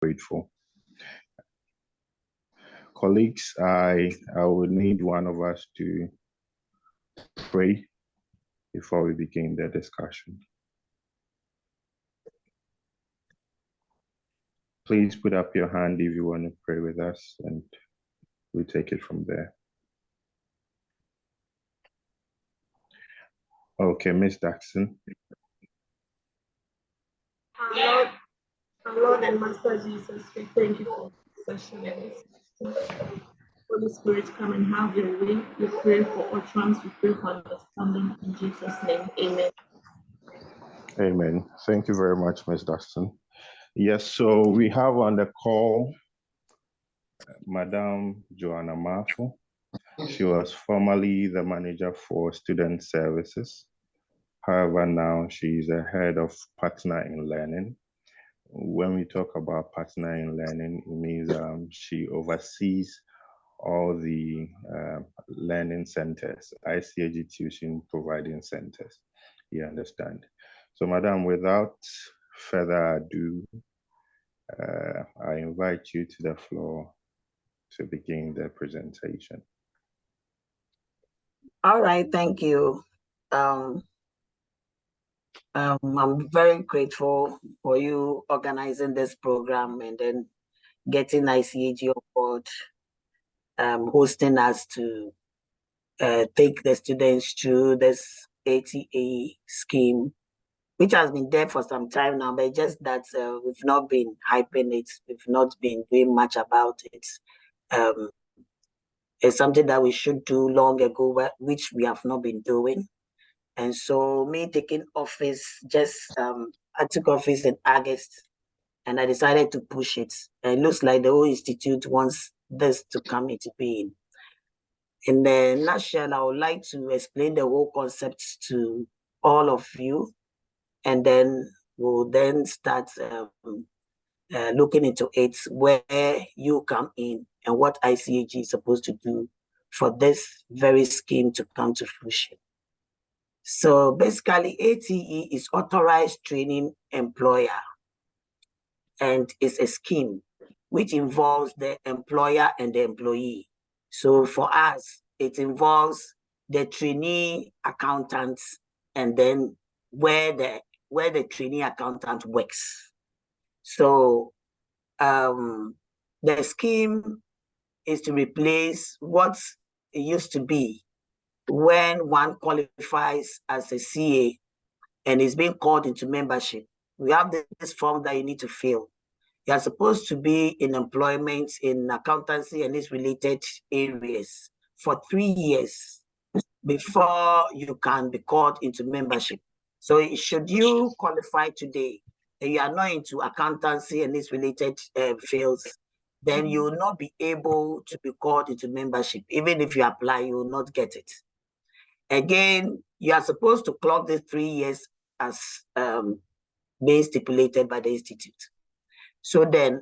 grateful. Colleagues, I would need one of us to pray before we begin the discussion. Please put up your hand if you want to pray with us, and we'll take it from there. Okay, Ms. Jackson. Our Lord and Master Jesus, we thank you for this session. Holy Spirit, come and have your way. We pray for utterance, we pray for understanding. In Jesus' name, amen. Amen. Thank you very much, Ms. Jackson. Yes, so we have on the call Madam Joana Marfo. She was formerly the manager for student services. However, now she's a head of partner in learning. When we talk about partner in learning, it means she oversees all the learning centers, ICAG tuition providing centers. You understand? So, Madam, without further ado, I invite you to the floor to begin the presentation. All right, thank you. I'm very grateful for you organizing this program and then getting ICAG on board, hosting us to take the students through this ATA scheme, which has been there for some time now, but just that we've not been hyping it, we've not been doing much about it. It's something that we should do long ago, which we have not been doing. And so me taking office, I took office in August and I decided to push it. And it looks like the whole institute wants this to come into being. In a nutshell, I would like to explain the whole concept to all of you, and then we'll then start looking into it, where you come in and what ICAG is supposed to do for this very scheme to come to fruition. So basically, ATE is Authorized Training Employer, and it's a scheme which involves the employer and the employee. So for us, it involves the trainee accountants and then where the trainee accountant works. So the scheme is to replace what it used to be when one qualifies as a CA and is being called into membership. We have this form that you need to fill. You are supposed to be in employment in accountancy and its related areas for 3 years before you can be called into membership. So should you qualify today and you are not into accountancy and its related fields, then you will not be able to be called into membership. Even if you apply, you will not get it. Again, you are supposed to clock the 3 years as being stipulated by the institute. So then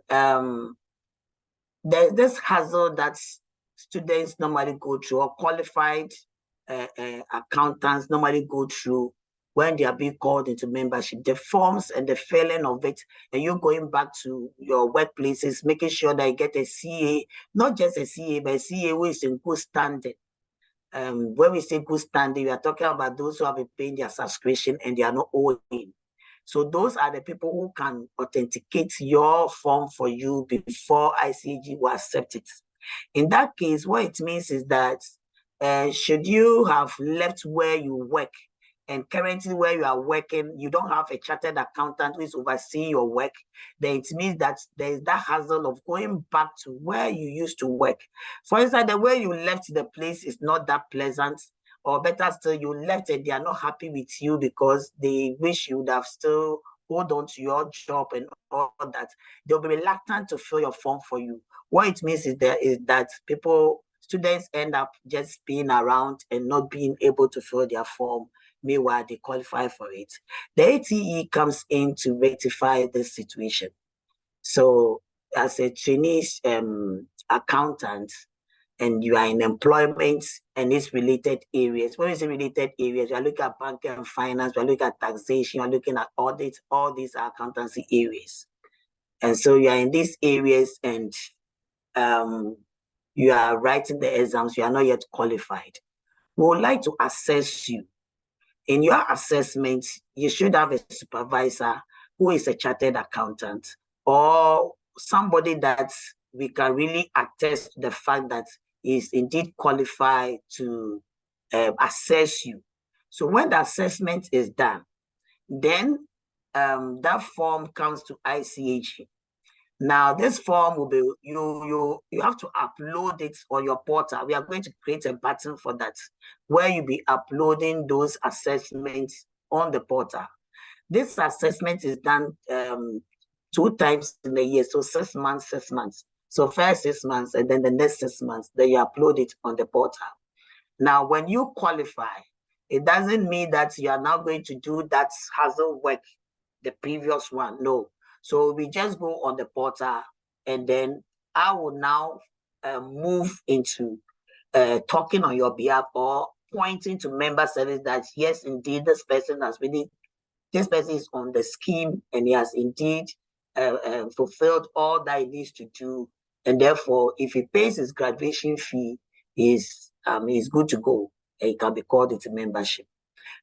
there's this hassle that students normally go through, or qualified accountants normally go through when they are being called into membership, the forms and the filling of it, and you're going back to your workplaces, making sure that you get a CA, not just a CA, but a CA who is in good standing. When we say good standing, we are talking about those who have been paying their subscription and they are not owing. So those are the people who can authenticate your form for you before ICAG will accept it. In that case, what it means is that should you have left where you work and currently where you are working, you don't have a chartered accountant who is overseeing your work, then it means that there is that hassle of going back to where you used to work. For instance, the way you left the place is not that pleasant, or better still, you left and they are not happy with you because they wish you would have still hold on to your job and all that. They'll be reluctant to fill your form for you. What it means is that students end up just being around and not being able to fill their form. Meanwhile, they qualify for it. The ATE comes in to rectify this situation. So as a trainee accountant, and you are in employment and its related areas. When we say related areas, you are looking at banking and finance, you are looking at taxation, you are looking at audit, all these are accountancy areas. And so you are in these areas and you are writing the exams, you are not yet qualified. We would like to assess you. In your assessment, you should have a supervisor who is a chartered accountant or somebody that we can really attest to the fact that is indeed qualified to assess you. So when the assessment is done, then that form comes to ICAG. Now, this form will be, you have to upload it on your portal. We are going to create a button for that, where you'll be uploading those assessments on the portal. This assessment is done 2 times in a year, so 6 months, 6 months. So first 6 months, and then the next 6 months, then you upload it on the portal. Now, when you qualify, it doesn't mean that you are now going to do that hassle work, the previous one, no. So we just go on the portal, and then I will now move into talking on your behalf or pointing to member service that yes, indeed, this person is on the scheme and he has indeed fulfilled all that he needs to do. And therefore, if he pays his graduation fee, he's good to go and he can be called into membership.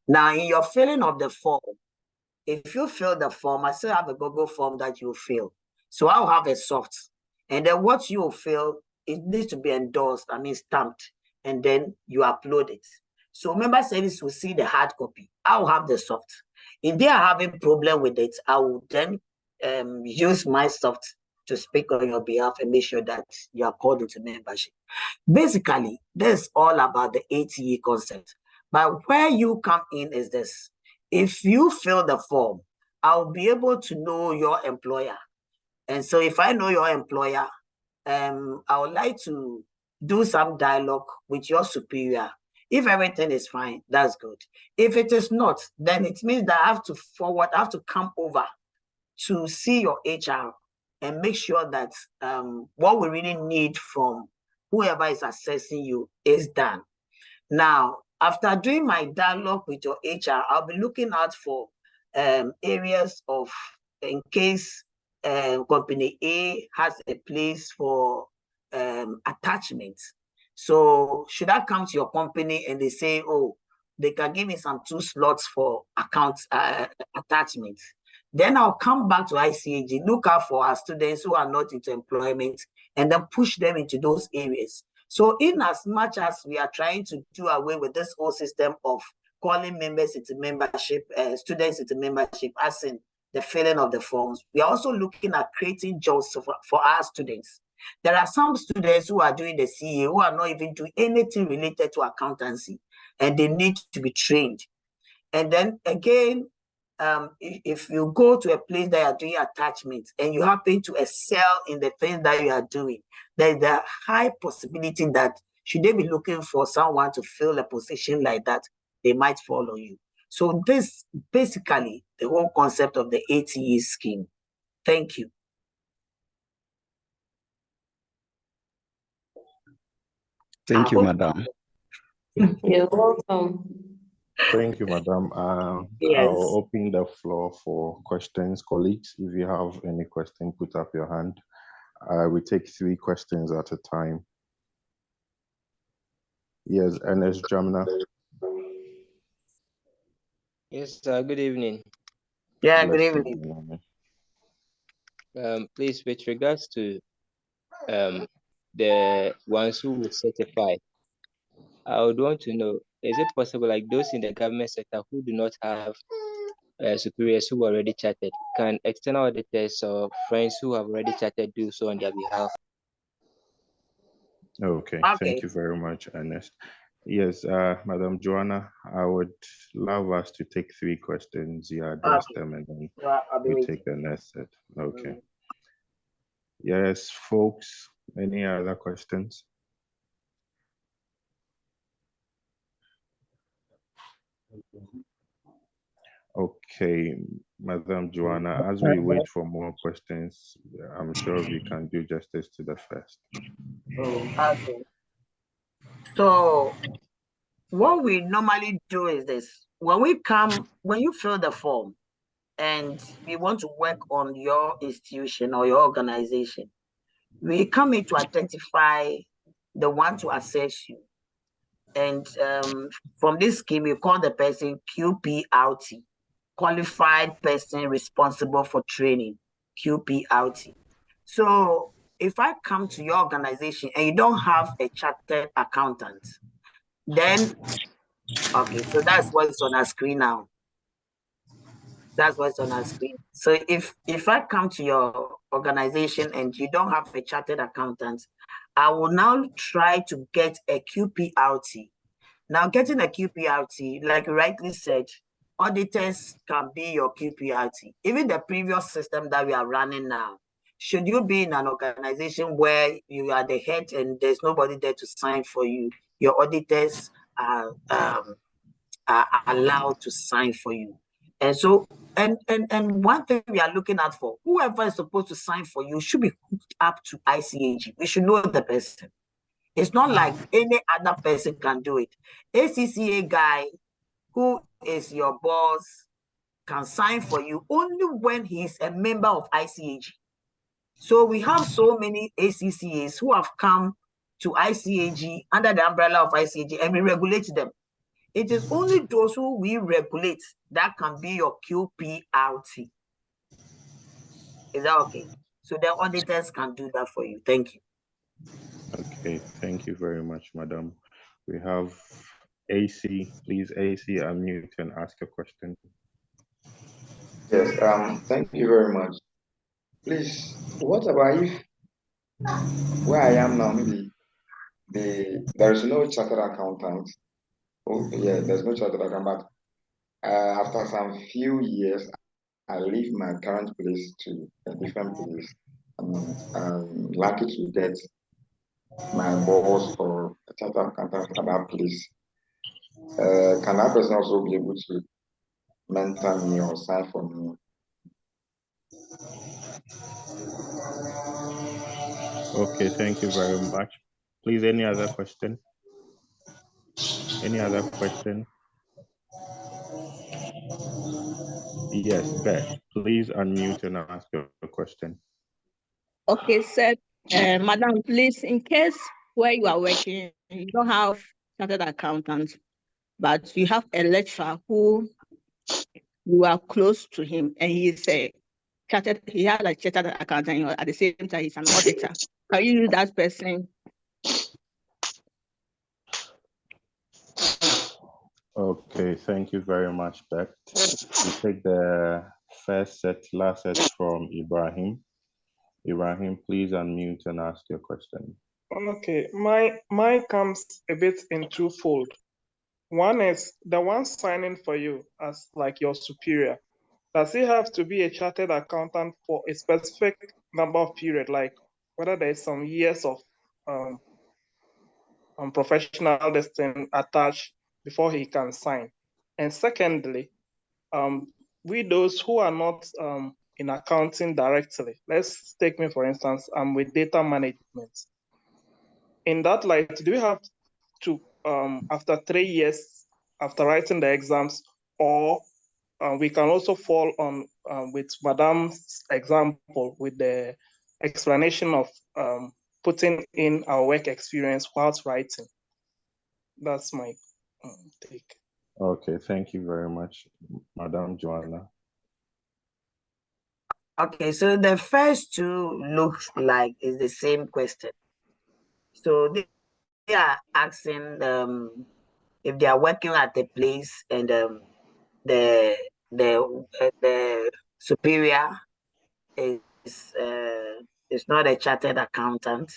Now, in your filling of the form, if you fill the form, I still have a Google form that you fill. So I'll have a soft. And then what you fill, it needs to be endorsed, stamped, and then you upload it. So member service will see the hard copy. I'll have the soft. If they are having problem with it, I will then use my soft to speak on your behalf and make sure that you are called into membership. Basically, this is all about the ATE concept. But where you come in is this. If you fill the form, I'll be able to know your employer. And so if I know your employer, I would like to do some dialogue with your superior. If everything is fine, that's good. If it is not, then it means that I have to come over to see your HR and make sure that what we really need from whoever is assessing you is done. Now, after doing my dialogue with your HR, I'll be looking out for areas of, in case company A has a place for attachments. So should I come to your company and they say, oh, they can give me some 2 slots for account attachments, then I'll come back to ICAG, look out for our students who are not into employment, and then push them into those areas. So in as much as we are trying to do away with this whole system of calling members into membership, students into membership, as in the filling of the forms, we are also looking at creating jobs for our students. There are some students who are doing the CA who are not even doing anything related to accountancy, and they need to be trained. And then again, if you go to a place that you are doing attachments and you happen to excel in the things that you are doing, there's a high possibility that should they be looking for someone to fill a position like that, they might follow you. So this basically the whole concept of the ATE scheme. Thank you. Thank you, Madam. You're welcome. Thank you, Madam. Yes. I'll open the floor for questions. Colleagues, if you have any question, put up your hand. We take 3 questions at a time. Yes, Ernest Jamna. Yes, good evening. Yeah, good evening. Please, with regards to the ones who will certify, I would want to know, is it possible, like those in the government sector who do not have superiors who are already chartered, can external auditors or friends who have already chartered do so on their behalf? Okay, thank you very much, Ernest. Yes, Madam Joana, I would love us to take 3 questions. You address them and then we take the next set. Okay. Yes, folks, any other questions? Okay, Madam Joana, as we wait for more questions, I'm sure we can do justice to the first. Okay. So what we normally do is this. When you fill the form, and we want to work on your institution or your organization, we come in to identify the one to assess you. And from this scheme, we call the person QPRT, Qualified Person Responsible for Training, QPRT. So if I come to your organization and you don't have a chartered accountant, then, okay, so that's what's on our screen now. That's what's on our screen. So if I come to your organization and you don't have a chartered accountant, I will now try to get a QPRT. Now, getting a QPRT, like you rightly said, auditors can be your QPRT. Even the previous system that we are running now, should you be in an organization where you are the head and there's nobody there to sign for you, your auditors are allowed to sign for you. And so, and one thing we are looking at for whoever is supposed to sign for you should be hooked up to ICAG. We should know the person. It's not like any other person can do it. ACCA guy who is your boss can sign for you only when he's a member of ICAG. So we have so many ACCAs who have come to ICAG under the umbrella of ICAG, and we regulate them. It is only those who we regulate that can be your QPRT. Is that okay? So the auditors can do that for you. Thank you. Okay, thank you very much, madam. We have AC. Please, AC, unmute and ask a question. Yes, thank you very much. Please, what about if where I am now, maybe there is no chartered accountant? Oh, yeah, there's no chartered accountant, but after some few years, I leave my current place to a different place. I'm lucky to get my boss or a chartered accountant at that place. Can that person also be able to mentor me or sign for me? Okay, thank you very much. Please, any other question? Any other question? Yes, Beth, please unmute and ask your question. Okay, sir. Madam, please, in case where you are working, you don't have chartered accountant, but you have a lecturer who you are close to him, and he is a chartered, he has a chartered accountant, at the same time he's an auditor. Can you use that person? Okay, thank you very much, Beth. We take the first set, last set from Ibrahim. Ibrahim, please unmute and ask your question. Okay, mine comes a bit in twofold. One is the one signing for you as like your superior. Does he have to be a chartered accountant for a specific number of period, like whether there's some years of professional destiny attached before he can sign? And secondly, we those who are not in accounting directly, let's take me for instance, I'm with data management. In that light, do we have to, after 3 years, after writing the exams, or we can also fall on with Madam's example with the explanation of putting in our work experience whilst writing? That's my take. Okay, thank you very much, Madam Joana. Okay, so the first two looks like is the same question. So they are asking if they are working at the place and the superior is not a chartered accountant.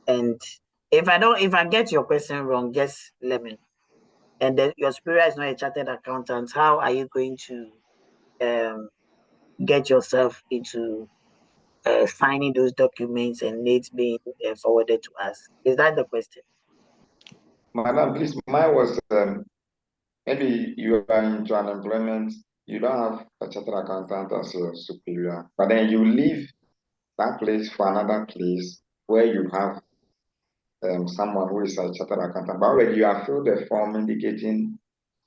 And if I get your question wrong, just let me know. And then your superior is not a chartered accountant, how are you going to get yourself into signing those documents and it being forwarded to us? Is that the question? Madam, please, mine was maybe you are into an employment, you don't have a chartered accountant as your superior, but then you leave that place for another place where you have someone who is a chartered accountant, but already you have filled the form indicating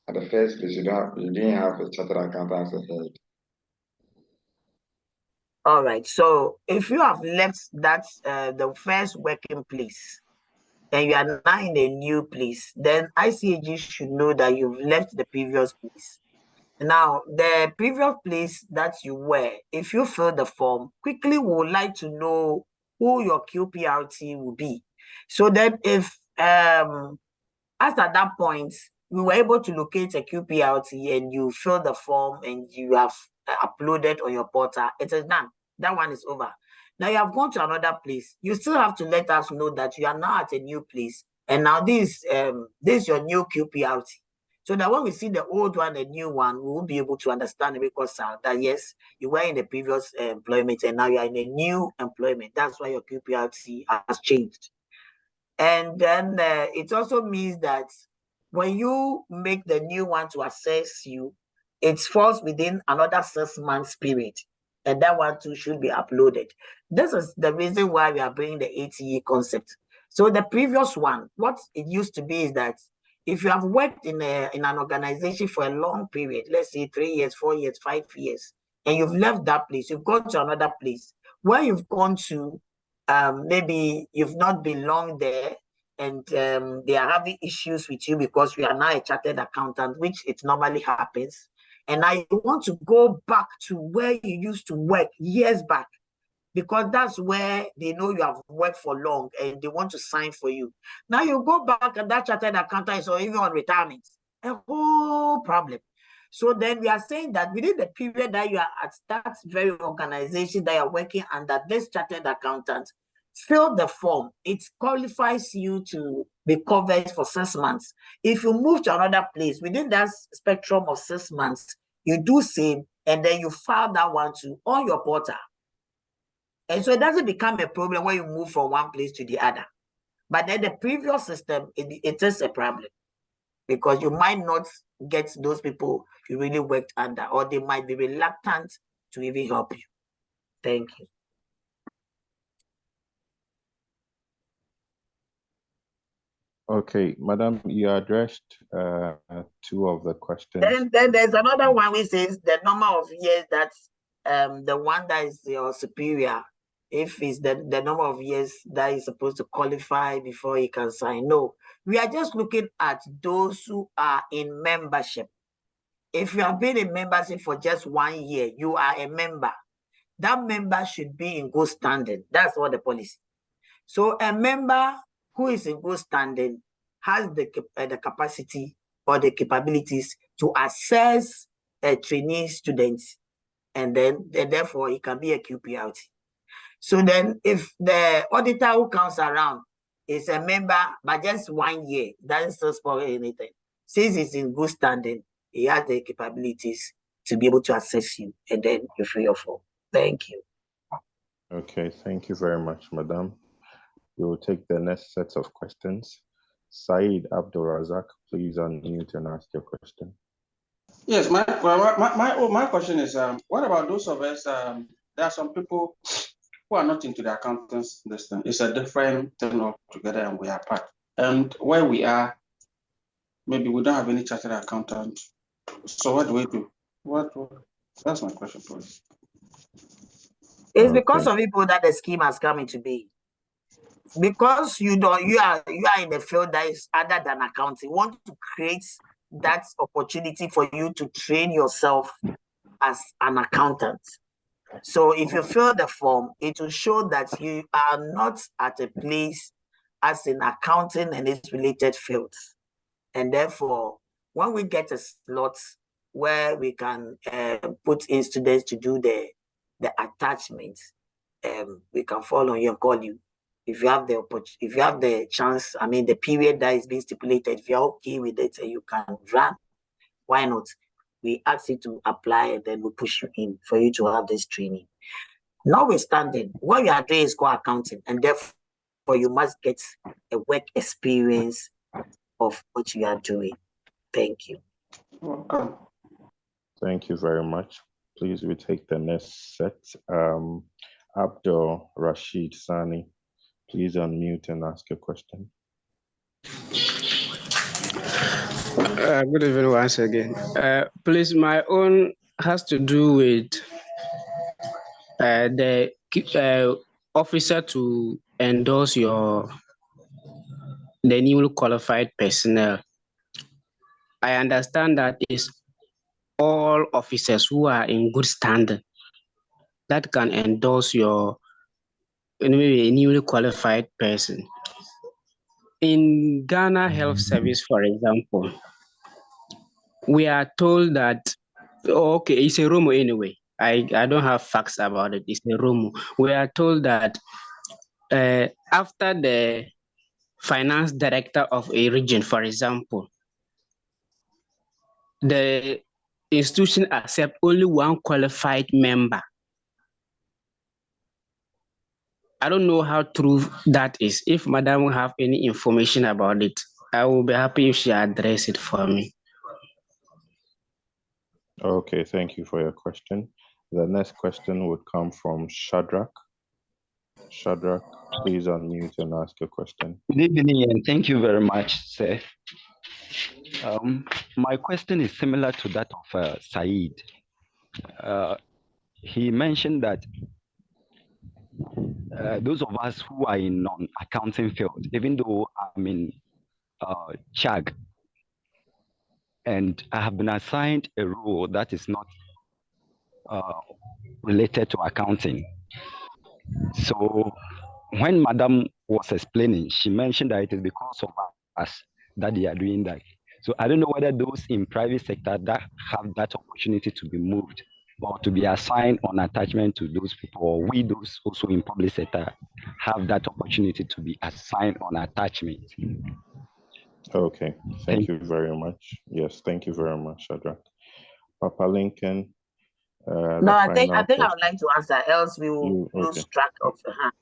at the first place you didn't have a chartered accountant as a head. All right. So if you have left that the first working place and you are now in a new place, then ICAG should know that you've left the previous place. Now, the previous place that you were, if you fill the form, quickly we would like to know who your QPRT will be. So that if, as at that point, we were able to locate a QPRT and you fill the form and you have uploaded on your portal, it is done. That one is over. Now you have gone to another place. You still have to let us know that you are now at a new place. And now this is your new QPRT. So that when we see the old one, the new one, we will be able to understand because that yes, you were in the previous employment and now you are in a new employment. That's why your QPRT has changed. And then it also means that when you make the new one to assess you, it falls within another 6 months period. And that one too should be uploaded. This is the reason why we are bringing the ATE concept. So the previous one, what it used to be is that if you have worked in an organization for a long period, let's say 3 years, 4 years, 5 years, and you've left that place, you've gone to another place, where you've gone to, maybe you've not been long there, and they are having issues with you because you are now a chartered accountant, which it normally happens. And now you want to go back to where you used to work years back, because that's where they know you have worked for long and they want to sign for you. Now you go back and that chartered accountant is even on retirement. A whole problem. So then we are saying that within the period that you are at that very organization that you're working under, this chartered accountant, fill the form. It qualifies you to be covered for 6 months. If you move to another place within that spectrum of 6 months, you do same, and then you file that one too on your portal. And so it doesn't become a problem when you move from one place to the other. But then the previous system, it is a problem because you might not get those people you really worked under, or they might be reluctant to even help you. Thank you. Okay, Madam, you addressed 2 of the questions. And then there's another one which says the number of years that the one that is your superior, if it's the number of years that is supposed to qualify before he can sign. No, we are just looking at those who are in membership. If you have been in membership for just 1 year, you are a member. That member should be in good standing. That's what the policy. So a member who is in good standing has the capacity or the capabilities to assess a trainee student, and then therefore it can be a QPRT. So then if the auditor who comes around is a member but just 1 year, doesn't still spoil anything. Since it's in good standing, he has the capabilities to be able to assess you, and then you fill your form. Thank you. Okay, thank you very much, Madam. We will take the next set of questions. Saeed Abdul Razak, please unmute and ask your question. Yes, my question is, what about those of us, there are some people who are not into the accountants system. It's a different thing altogether and we are part. And where we are, maybe we don't have any chartered accountant. So what do we do? That's my question, please. It's because of people that the scheme has come into being. Because you are in the field that is other than accounting. You want to create that opportunity for you to train yourself as an accountant. So if you fill the form, it will show that you are not at a place as in accounting and its related fields. And therefore, when we get a slot where we can put in students to do the attachment, we can fall on you and call you. If you have the chance, I mean, the period that is being stipulated, if you're okay with it and you can run, why not? We ask you to apply and then we push you in for you to have this training. Notwithstanding, what you are doing is called accounting, and therefore you must get a work experience of what you are doing. Thank you. Welcome. Thank you very much. Please, we take the next set. Abdul Rashid Sani, please unmute and ask your question. Good evening once again. Please, my own has to do with the officer to endorse the newly qualified personnel. I understand that is all officers who are in good standing that can endorse your maybe a newly qualified person. In Ghana Health Service, for example, we are told that, okay, it's a rumor anyway. I don't have facts about it. It's a rumor. We are told that after the finance director of a region, for example, the institution accept only one qualified member. I don't know how true that is. If Madam will have any information about it, I will be happy if she address it for me. Okay, thank you for your question. The next question would come from Shadrach. Shadrach, please unmute and ask your question. Good evening, and thank you very much, sir. My question is similar to that of Said. He mentioned that those of us who are in non-accounting field, even though I'm in CHAG, and I have been assigned a role that is not related to accounting. So when Madam was explaining, she mentioned that it is because of us that they are doing that. So I don't know whether those in private sector that have that opportunity to be moved or to be assigned on attachment to those people, or we those also in public sector have that opportunity to be assigned on attachment. Okay, thank you very much. Yes, thank you very much, Shadrach. Papa Lincoln. No, I think I would like to answer, else we will lose track of the hand.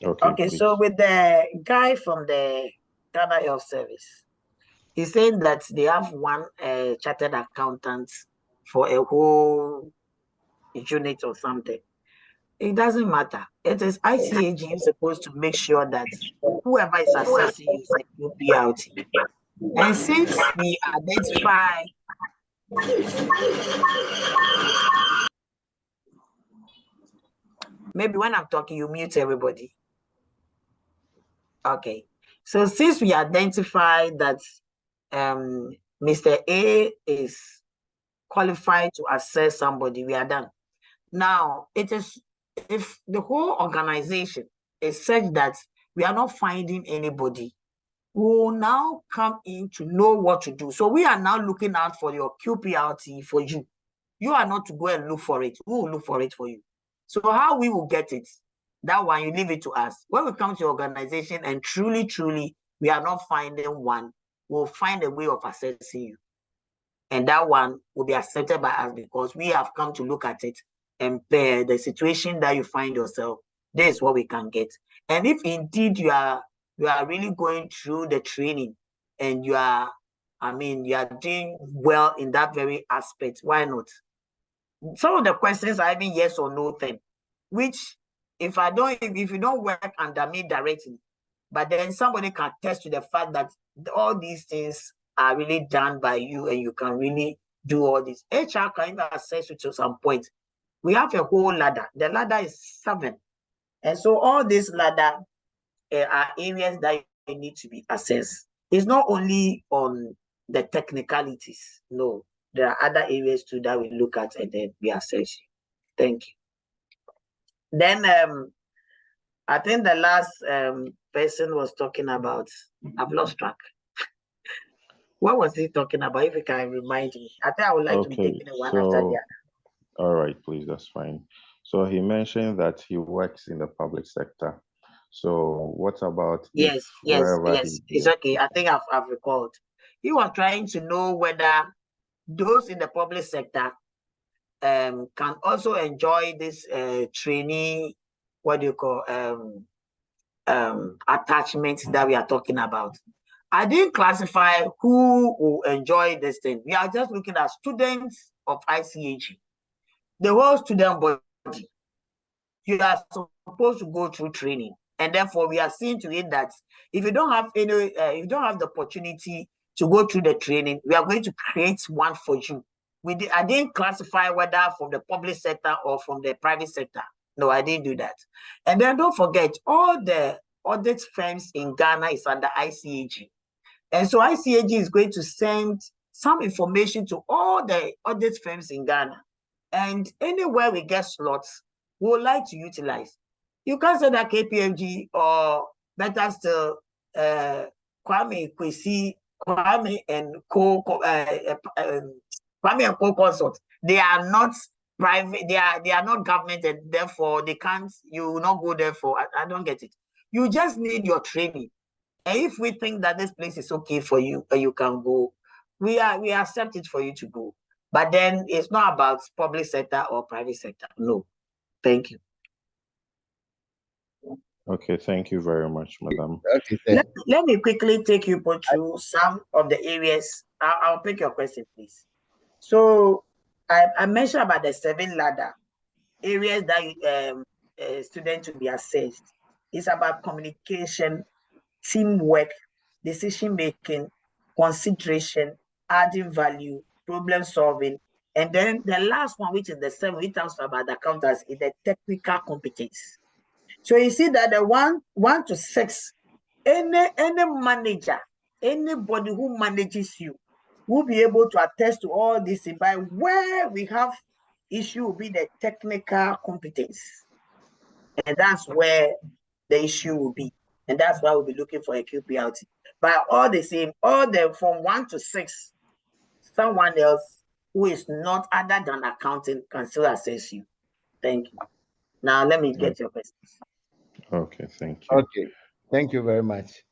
Okay, please. So with the guy from the Ghana Health Service, he's saying that they have one chartered accountant for a whole unit or something. It doesn't matter. It is ICAG supposed to make sure that whoever is assessing you is a UPLT. And since we identify maybe when I'm talking, you mute everybody. Okay. So since we identify that Mr. A is qualified to assess somebody, we are done. Now, it is if the whole organization is such that we are not finding anybody who will now come in to know what to do. So we are now looking out for your QPLT for you. You are not to go and look for it. We will look for it for you. So how we will get it, that one, you leave it to us. When we come to your organization and truly, we are not finding one, we'll find a way of assessing you. And that one will be accepted by us because we have come to look at it and pair the situation that you find yourself. This is what we can get. And if indeed you are really going through the training and you are doing well in that very aspect, why not? Some of the questions are even yes or no thing, which if you don't work under me directly, but then somebody can attest to the fact that all these things are really done by you and you can really do all this. HR can even assess you to some point. We have a whole ladder. The ladder is 7. And so all these ladder are areas that you need to be assessed. It's not only on the technicalities. No, there are other areas too that we look at and then we assess you. Thank you. Then I think the last person was talking about, I've lost track. What was he talking about? If you can remind me. I think I would like to be taking it one after the other. All right, please, that's fine. So he mentioned that he works in the public sector. So what about yes, it's okay. I think I've recalled. He was trying to know whether those in the public sector can also enjoy this trainee, what do you call attachments that we are talking about. I didn't classify who will enjoy this thing. We are just looking at students of ICAG. The whole student body, you are supposed to go through training. And therefore, we are seeing to it that if you don't have you don't have the opportunity to go through the training, we are going to create one for you. I didn't classify whether from the public sector or from the private sector. No, I didn't do that. And then don't forget, all the audit firms in Ghana is under ICAG. And so ICAG is going to send some information to all the audit firms in Ghana. And anywhere we get slots, we would like to utilize. You can say that KPMG or better still, Kwame Kwesi, Kwame and Kwame and Co Consult. They are not private, they are not government, and therefore they can't, you will not go there for, I don't get it. You just need your training. And if we think that this place is okay for you and you can go, we accept it for you to go. But then it's not about public sector or private sector. No. Thank you. Okay, thank you very much, madam. Okay, let me quickly take you through some of the areas. I'll pick your question, please. So I mentioned about the 7 ladder areas that students will be assessed. It's about communication, teamwork, decision-making, consideration, adding value, problem solving. And then the last one, which is the 7, we talk about the accountants, is the technical competence. So you see that the 1 to 6, any manager, anybody who manages you will be able to attest to all this. By where we have issue will be the technical competence. And that's where the issue will be. And that's why we'll be looking for a QPLT. But all the same, all the from 1 to 6, someone else who is not other than accounting can still assess you. Thank you. Now let me get your questions. Okay, thank you. Okay, thank you very much.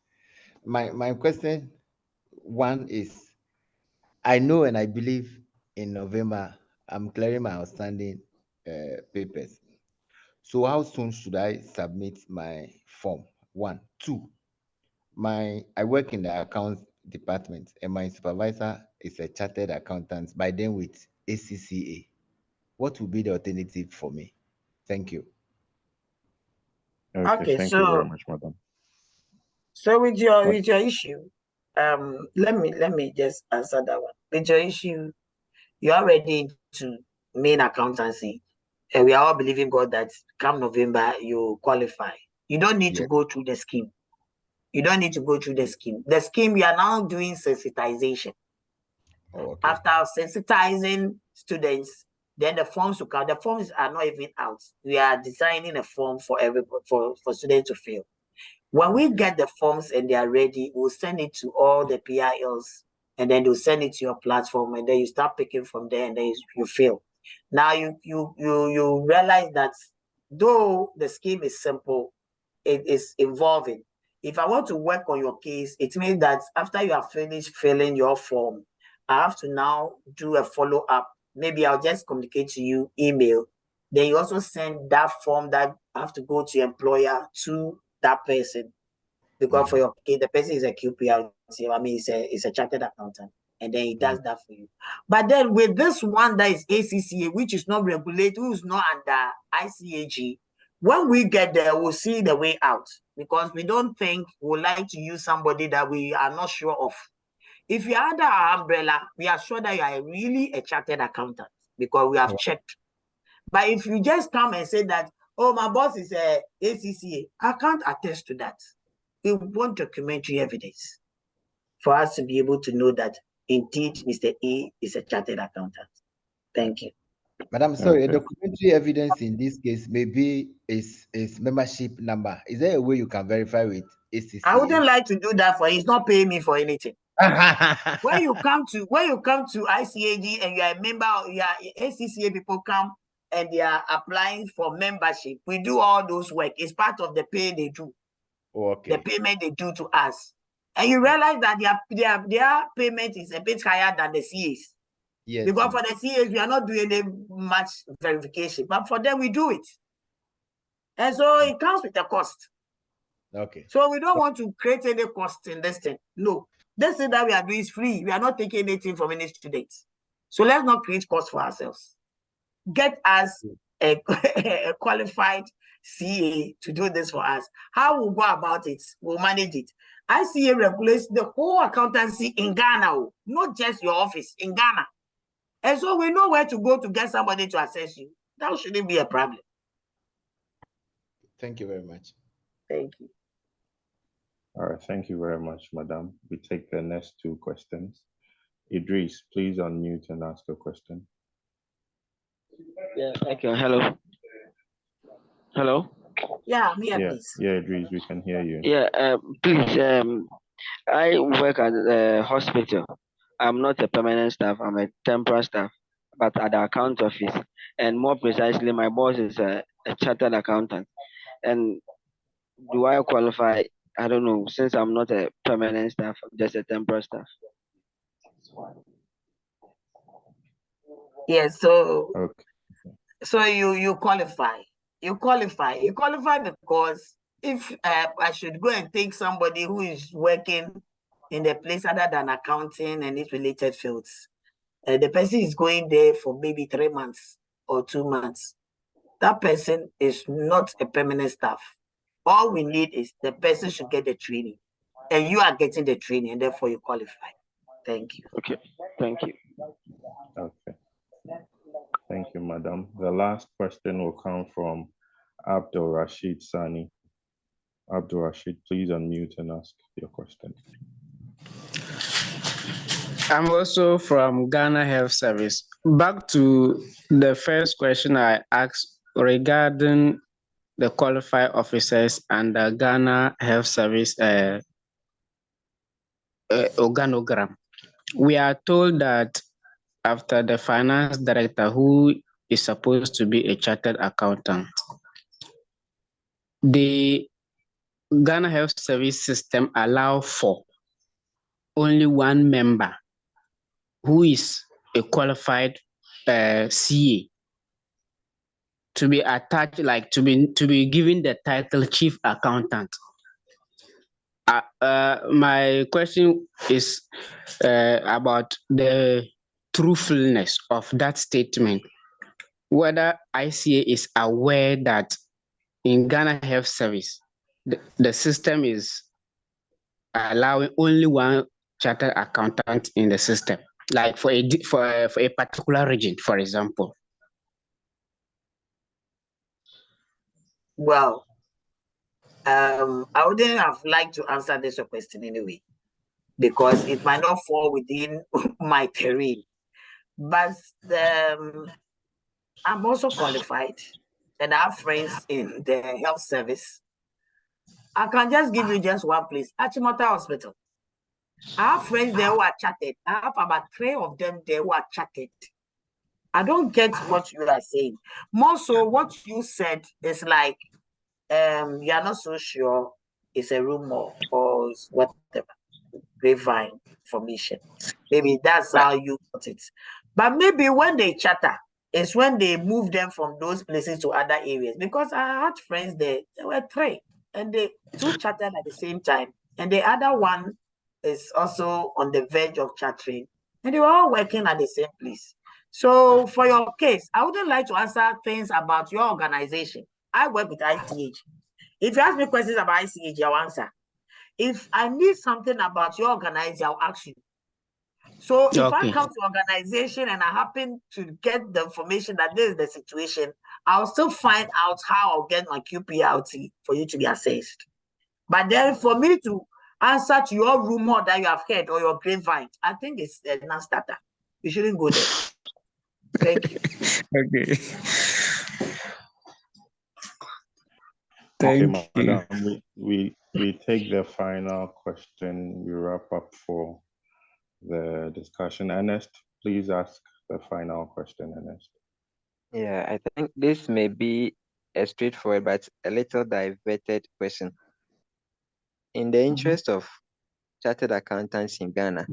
My question 1 is, I know and I believe in November I'm clearing my outstanding papers. So how soon should I submit my form? 1. 2, I work in the accounts department and my supervisor is a chartered accountant, by then with ACCA. What would be the alternative for me? Thank you. Okay, thank you very much, madam. So with your issue, let me just answer that one. With your issue, you're already into main accountancy, and we are all believing God that come November you qualify. You don't need to go through the scheme. You don't need to go through the scheme. The scheme, we are now doing sensitization. Okay. After sensitizing students, then the forms will come. The forms are not even out. We are designing a form for everybody, for students to fill. When we get the forms and they are ready, we'll send it to all the PILs, and then they'll send it to your platform, and then you start picking from there, and then you fill. Now you realize that though the scheme is simple, it is involving. If I want to work on your case, it means that after you have finished filling your form, I have to now do a follow-up. Maybe I'll just communicate to you, email. Then you also send that form that have to go to your employer to that person. Because for your case, the person is a QPLT, I mean, it's a chartered accountant. And then he does that for you. But then with this one that is ACCA, which is not regulated, who is not under ICAG, when we get there, we'll see the way out, because we don't think we'd like to use somebody that we are not sure of. If you're under our umbrella, we are sure that you are really a chartered accountant because we have checked. But if you just come and say that, oh, my boss is a ACCA, I can't attest to that. We want documentary evidence for us to be able to know that indeed Mr. A is a chartered accountant. Thank you. Madam, sorry, okay. Documentary evidence in this case maybe is membership number. Is there a way you can verify with ACCA? I wouldn't like to do that for you. He's not paying me for anything. When you come to ICAG and you are a member, you are ACCA, people come and they are applying for membership. We do all those work. It's part of the pay they do. Okay. The payment they do to us. And you realize that their payment is a bit higher than the CAs. Yes. Because for the CAs, we are not doing any much verification. But for them, we do it. And so it comes with a cost. Okay. So we don't want to create any cost in this thing. No. This thing that we are doing is free. We are not taking anything from any students. So let's not create cost for ourselves. Get us a qualified CA to do this for us. How we'll go about it, we'll manage it. ICA regulates the whole accountancy in Ghana, not just your office, in Ghana. And so we know where to go to get somebody to assess you. That shouldn't be a problem. Thank you very much. Thank you. All right, thank you very much, Madam. We take the next two questions. Idris, please unmute and ask a question. Yeah, thank you. Hello. Hello. Yeah, I'm here, Yeah, please. yeah, Idris, we can hear you. Yeah, please. I work at a hospital. I'm not a permanent staff. I'm a temporary staff, but at the account office. And more precisely, my boss is a chartered accountant. And do I qualify? I don't know. Since I'm not a permanent staff, I'm just a temporary staff. Yeah. So Okay. So you qualify. You qualify because if I should go and take somebody who is working in the place other than accounting and its related fields, the person is going there for maybe 3 months or 2 months. That person is not a permanent staff. All we need is the person should get the training, and you are getting the training, and therefore you qualify. Thank you. Okay, thank you. Okay. Thank you, Madam. The last question will come from Abdul Rashid Sani. Abdul Rashid, please unmute and ask your question. I'm also from Ghana Health Service. Back to the first question I asked regarding the qualified officers and the Ghana Health Service organogram. We are told that after the finance director, who is supposed to be a chartered accountant, the Ghana Health Service system allow for only one member who is a qualified CA to be attached, like to be given the title chief accountant. My question is about the truthfulness of that statement. Whether ICA is aware that in Ghana Health Service, the system is allowing only one chartered accountant in the system, like for a particular region, for example. Well, I wouldn't have liked to answer this question anyway, because it might not fall within my terrain. But I'm also qualified, and I have friends in the health service. I can just give you just one place, Achimota Hospital. I have friends there who are chartered. I have about 3 of them there who are chartered. I don't get what you are saying. More so, what you said is like, you are not so sure it's a rumor or whatever, grapevine information. Maybe that's how you put it. But maybe when they charter, it's when they move them from those places to other areas. Because I had friends there were 3, and they 2 chartered at the same time, and the other one is also on the verge of chartering, and they were all working at the same place. So for your case, I wouldn't like to answer things about your organization. I work with ICAG. If you ask me questions about ICAG, I'll answer. If I need something about your organization, I'll ask you. So if I come to organization and I happen to get the information that this is the situation, I'll still find out how I'll get my QPLT for you to be assessed. But then for me to answer to your rumor that you have heard or your grapevine, I think it's a non-starter. You shouldn't go there. Thank you. Okay. Okay, Thank you. Madam, we take the final question. We wrap up for the discussion. Ernest, please ask the final question, Ernest. Yeah, I think this may be a straightforward but a little diverted question. In the interest of chartered accountants in Ghana,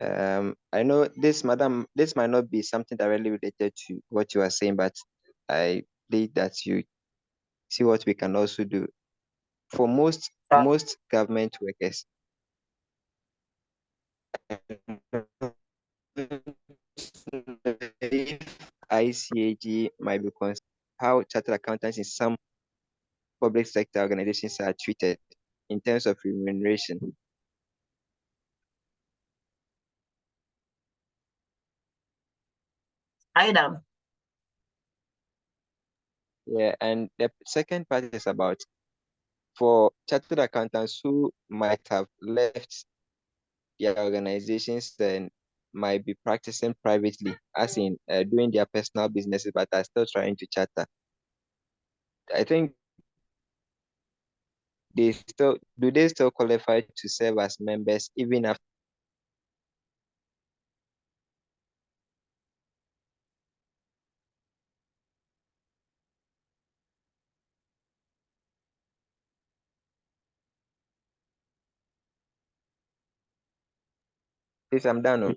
I know this, madam, this might not be something directly related to what you are saying, but I believe that you see what we can also do. For most government workers, ICAG might be considered how chartered accountants in some public sector organizations are treated in terms of remuneration. Adam. Yeah, and the second part is about for chartered accountants who might have left their organizations and might be practicing privately, as in doing their personal businesses, but are still trying to charter. I think they still qualify to serve as members even after this? I'm done.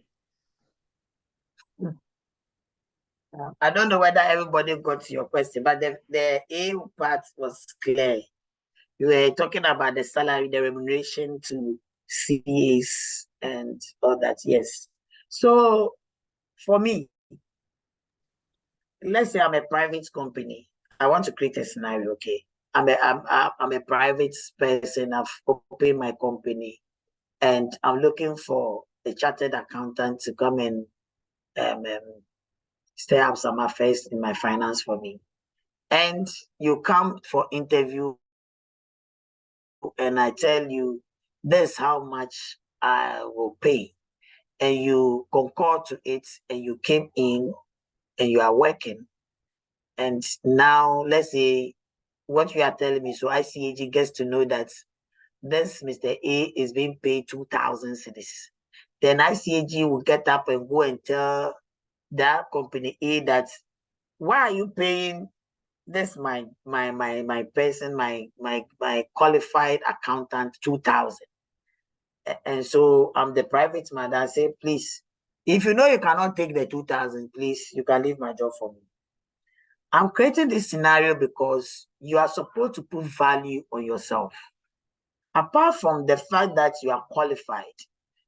I don't know whether everybody got your question, but the A part was clear. You were talking about the salary, the remuneration to CAs and all that. Yes. So for me, let's say I'm a private company. I want to create a scenario. Okay, I'm a private person. I've opened my company, and I'm looking for a chartered accountant to come and stir up some affairs in my finance for me. And you come for interview, and I tell you, this is how much I will pay, and you concord to it, and you came in, and you are working. And now, let's say what you are telling me, so ICAG gets to know that this Mr. A is being paid 2,000 cedis. Then ICAG will get up and go and tell that company A that, why are you paying this my person, my qualified accountant 2,000? And so I'm the private man that say, please, if you know you cannot take the 2,000, please, you can leave my job for me. I'm creating this scenario because you are supposed to put value on yourself. Apart from the fact that you are qualified,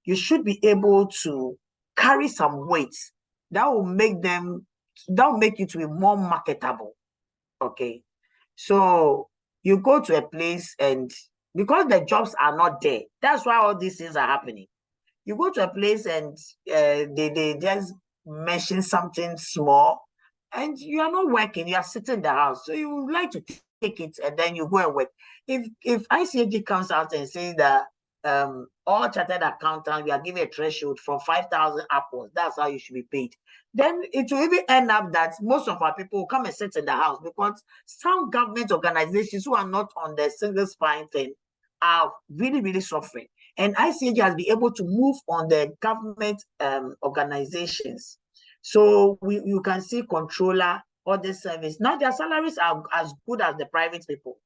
you should be able to carry some weight that will make you to be more marketable. Okay. So you go to a place, and because the jobs are not there, that's why all these things are happening. You go to a place and they just mention something small, and you are not working, you are sitting in the house. So you would like to take it, and then you go and work. If ICAG comes out and says that all chartered accountants, we are giving a threshold from 5,000 upwards, that's how you should be paid, then it will even end up that most of our people will come and sit in the house, because some government organizations who are not on the single spine thing are really, really suffering. And ICAG has been able to move on the government organizations. So you can see controller, all the service. Now their salaries are as good as the private people.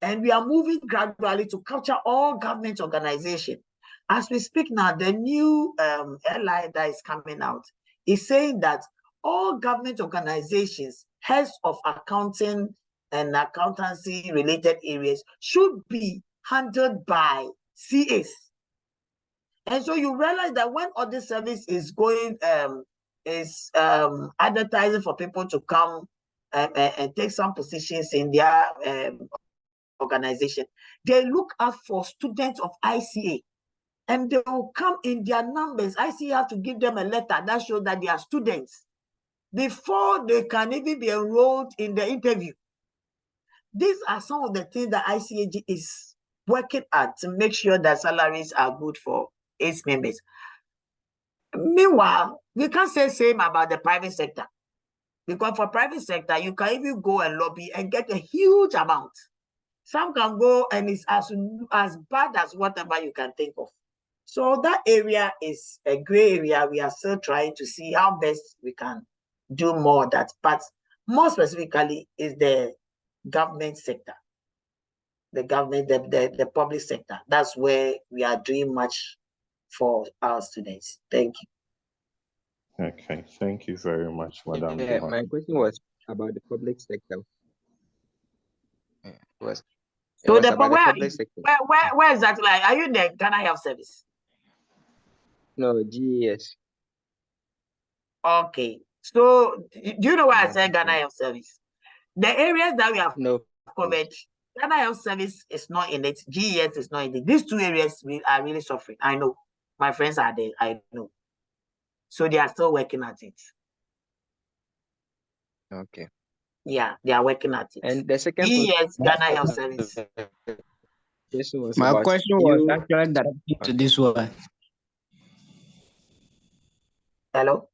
And we are moving gradually to capture all government organizations. As we speak now, the new LI that is coming out is saying that all government organizations, heads of accounting and accountancy related areas, should be handled by CAs. And so you realize that when all this service is going, advertising for people to come and take some positions in their organization, they look out for students of ICA, and they will come in their numbers. ICA have to give them a letter that shows that they are students before they can even be enrolled in the interview. These are some of the things that ICAG is working at to make sure that salaries are good for its members. Meanwhile, we can't say same about the private sector, because for private sector, you can even go and lobby and get a huge amount. Some can go and it's as bad as whatever you can think of. So that area is a gray area. We are still trying to see how best we can do more of that. But more specifically is the government sector, the government, the public sector. That's where we are doing much for our students. Thank you. Okay, thank you very much, Madam. Yeah, my question was about the public sector. So where exactly are you in the Ghana Health Service? No, GES. Okay. So do you know why I said Ghana Health Service? The areas that we have covered, Ghana Health Service is not in it, GES is not in it. These two areas are really suffering. I know. My friends are there, I know. So they are still working at it. Okay. Yeah, they are working at it. And the second Yes, Ghana Health Service. question was My about question was you. actually directed to this one. Hello?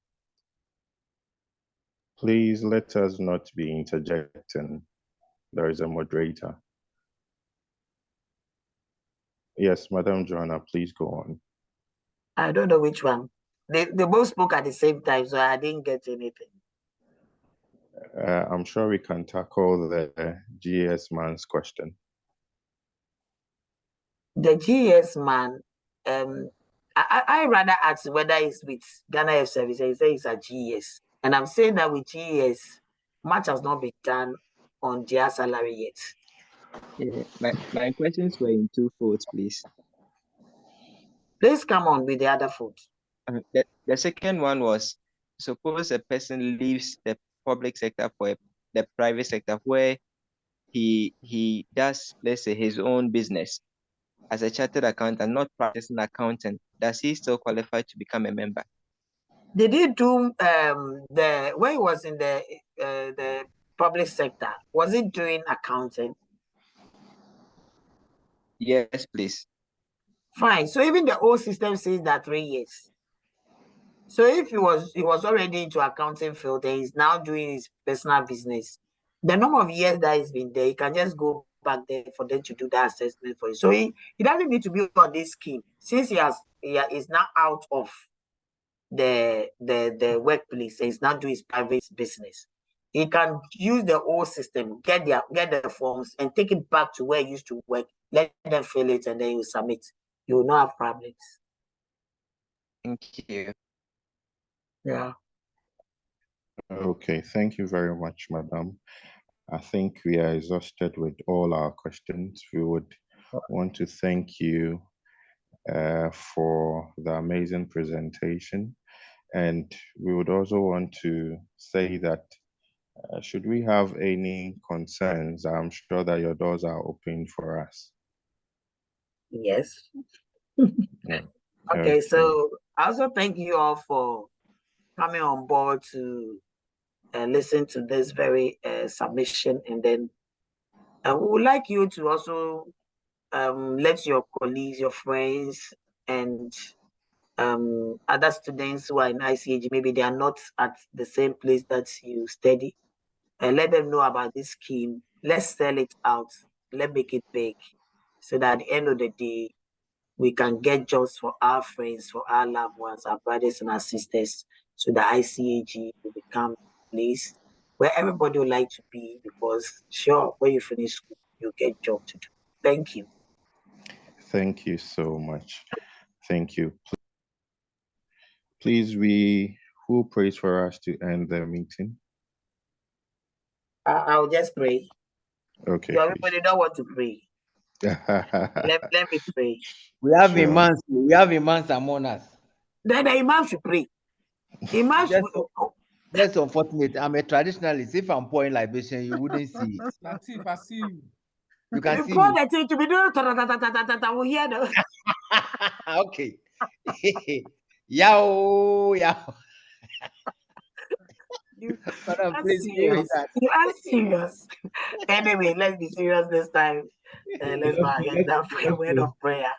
Please let us not be interjecting. There is a moderator. Yes, Madam Joana, please go on. I don't know which one. They both spoke at the same time, so I didn't get anything. I'm sure we can tackle the GS man's question. The GS man, I rather ask whether it's with Ghana Health Service. He says it's a GS. And I'm saying that with GS, much has not been done on their salary yet. Yeah, my questions were in two folds, please. Please come on with the other food. The second one was, suppose a person leaves the public sector for the private sector where he does, let's say, his own business as a chartered accountant, not practicing accountant. Does he still qualify to become a member? Did he do when he was in the public sector? Was he doing accounting? Yes, please. Fine. So even the old system says that 3 years. So if he was already into accounting field and he's now doing his personal business, the number of years that he's been there, he can just go back there for them to do that assessment for you. So he doesn't need to be on this scheme since he is now out of the workplace and he's now doing his private business. He can use the old system, get the forms and take it back to where he used to work, let them fill it, and then you submit. You will not have problems. Thank you. Yeah. Okay, thank you very much, Madam. I think we are exhausted with all our questions. We would want to thank you for the amazing presentation. And we would also want to say that should we have any concerns, I'm sure that your doors are open for us. Yes. Yeah. Okay, so I also thank you all for coming on board to listen to this very submission, and then we would like you to also let your colleagues, your friends, and other students who are in ICAG, maybe they are not at the same place that you study, and let them know about this scheme. Let's sell it out. Let's make it big, so that at the end of the day, we can get jobs for our friends, for our loved ones, our brothers and our sisters, so the ICAG will become a place where everybody would like to be, because sure, when you finish school, you get job to do. Thank you. Thank you so much. Thank you. Please, who prays for us to end the meeting? I'll just pray. Okay. So everybody don't want to pray. let me pray. We have imams. We have imams among us. Then the imam should pray. Imam should. That's unfortunate. I'm a traditionalist. If I'm pouring libation, you wouldn't see it. Latif, I see you. You can see pour me. the thing to be doing. We'll hear them. Okay. Yow. You are serious. Anyway, let's be serious this time. Let's go ahead and pray a word of prayer.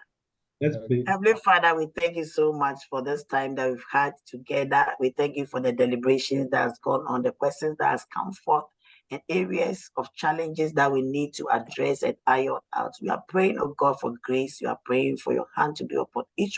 Heavenly Father, we thank you so much for this time that we've had together. We thank you for the deliberations that has gone on, the questions that has come forth, and areas of challenges that we need to address and iron out. We are praying, oh God, for grace. We are praying for your hand to be upon each one.